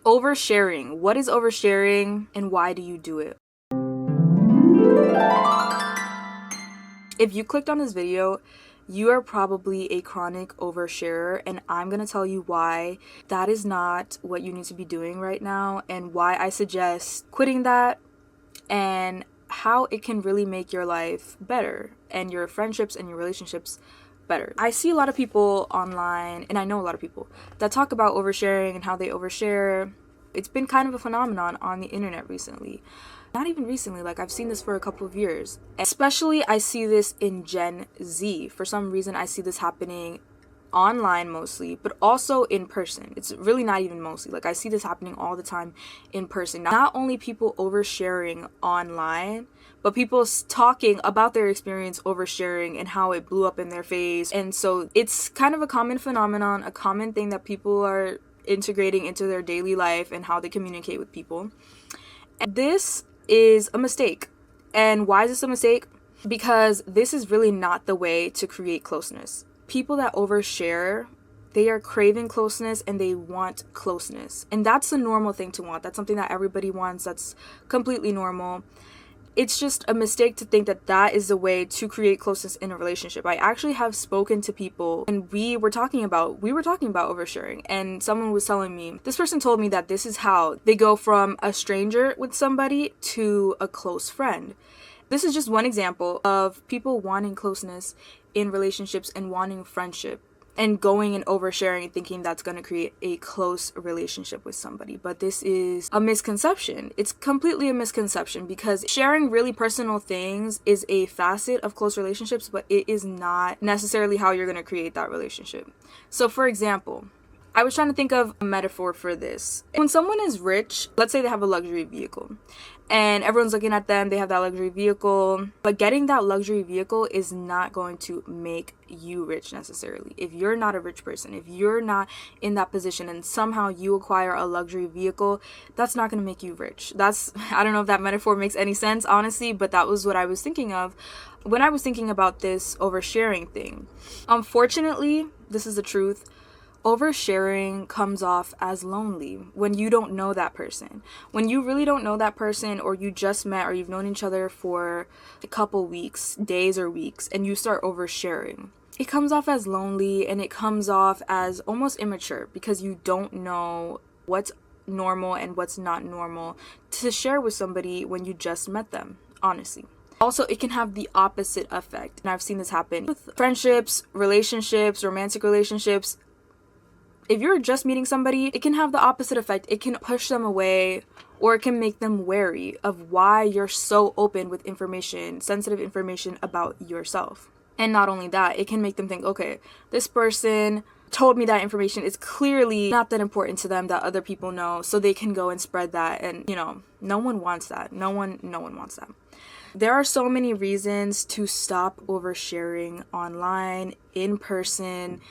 Oversharing. What is oversharing and why do you do it? If you clicked on this video, you are probably a chronic oversharer, and I'm going to tell you why that is not what you need to be doing right now, and why I suggest quitting that, and how it can really make your life better and your friendships and your relationships better. I see a lot of people online, and I know a lot of people that talk about oversharing and how they overshare. It's been kind of a phenomenon on the internet recently. Not even recently, like I've seen this for a couple of years. Especially I see this in Gen Z. For some reason I see this happening online mostly, but also in person. It's really not even mostly. Like I see this happening all the time in person. Not only people oversharing online, but people talking about their experience oversharing and how it blew up in their face. And so it's kind of a common phenomenon, a common thing that people are integrating into their daily life and how they communicate with people. And this is a mistake. And why is this a mistake? Because this is really not the way to create closeness. People that overshare, they are craving closeness and they want closeness. And that's the normal thing to want. That's something that everybody wants. That's completely normal. It's just a mistake to think that that is the way to create closeness in a relationship. I actually have spoken to people and we were talking about oversharing, and someone was telling me, this person told me that this is how they go from a stranger with somebody to a close friend. This is just one example of people wanting closeness in relationships and wanting friendship and going and oversharing and thinking that's going to create a close relationship with somebody. But this is a misconception. It's completely a misconception, because sharing really personal things is a facet of close relationships, but it is not necessarily how you're going to create that relationship. So for example, I was trying to think of a metaphor for this. When someone is rich, let's say they have a luxury vehicle and everyone's looking at them, they have that luxury vehicle, but getting that luxury vehicle is not going to make you rich necessarily. If you're not a rich person, if you're not in that position and somehow you acquire a luxury vehicle, that's not going to make you rich. I don't know if that metaphor makes any sense, honestly, but that was what I was thinking of when I was thinking about this oversharing thing. Unfortunately, this is the truth. Oversharing comes off as lonely when you don't know that person. When you really don't know that person, or you just met, or you've known each other for a couple weeks, days or weeks, and you start oversharing, it comes off as lonely and it comes off as almost immature, because you don't know what's normal and what's not normal to share with somebody when you just met them, honestly. Also, it can have the opposite effect, and I've seen this happen with friendships, relationships, romantic relationships. If you're just meeting somebody, it can have the opposite effect. It can push them away, or it can make them wary of why you're so open with information, sensitive information about yourself. And not only that, it can make them think, okay, this person told me that information is clearly not that important to them that other people know, so they can go and spread that. And no one wants that. No one wants that. There are so many reasons to stop oversharing online, in person,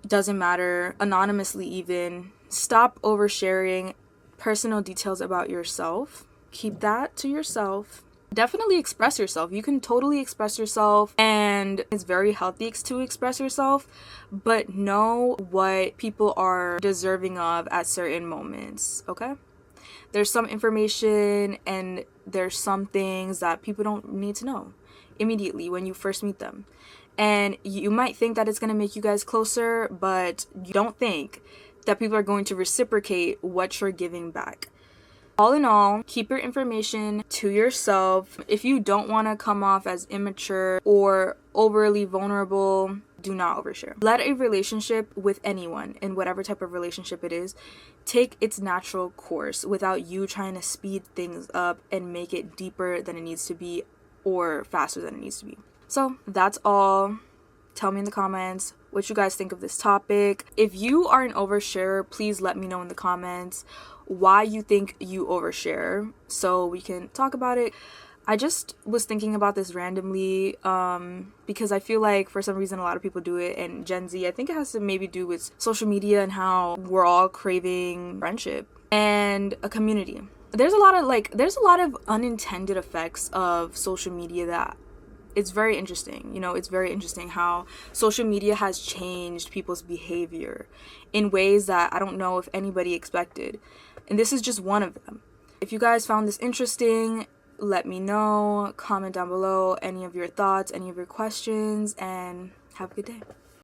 doesn't matter, anonymously even. Stop oversharing personal details about yourself. Keep that to yourself. Definitely express yourself. You can totally express yourself, and it's very healthy to express yourself, but know what people are deserving of at certain moments, okay? There's some information and there's some things that people don't need to know immediately when you first meet them. And you might think that it's going to make you guys closer, but you don't think that people are going to reciprocate what you're giving back. All in all, keep your information to yourself. If you don't want to come off as immature or overly vulnerable, do not overshare. Let a relationship with anyone, in whatever type of relationship it is, take its natural course without you trying to speed things up and make it deeper than it needs to be or faster than it needs to be. So that's all. Tell me in the comments what you guys think of this topic. If you are an oversharer, please let me know in the comments why you think you overshare so we can talk about it. I just was thinking about this randomly because I feel like for some reason a lot of people do it, and Gen Z, I think it has to maybe do with social media and how we're all craving friendship and a community. There's a lot of unintended effects of social media that it's very interesting. You know, it's very interesting how social media has changed people's behavior in ways that I don't know if anybody expected. And this is just one of them. If you guys found this interesting, let me know. Comment down below any of your thoughts, any of your questions, and have a good day.